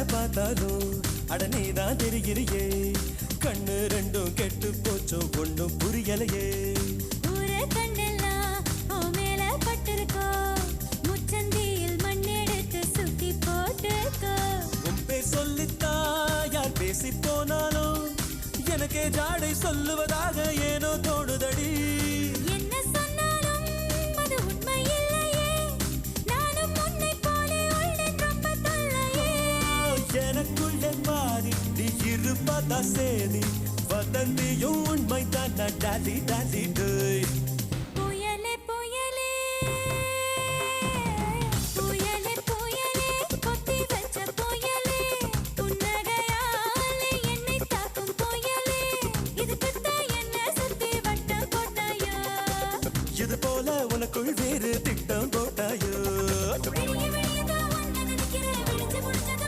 பார்த்தாலும் அட நீதான் தெரிகிறியே கண்ணு ரெண்டும் கெட்டு போச்சோ ஒண்ணும் புரியலையே ஊரே கண்ணெல்லாம் உன் மேல பட்டிருக்கோ முச்சந்தியில் மண்ணெடுத்து சுத்தி போட்டுக்கோ உன் பேர் சொல்லித்தா யார் பேசி போனாலும் எனக்கே ஜாடை சொல்லுவதாக ஏனோ தோணுதடி என்ன சொன்னாலும் அது உண்மை இல்லையே நானும் உன்னை போலே உள்ளேன் ரொம்ப தொல்லையே எனக்குள்ளே பாதி நீ இருப்பதா சேதி வதந்தியும் உண்மைதான் டாலி டாலி டேய்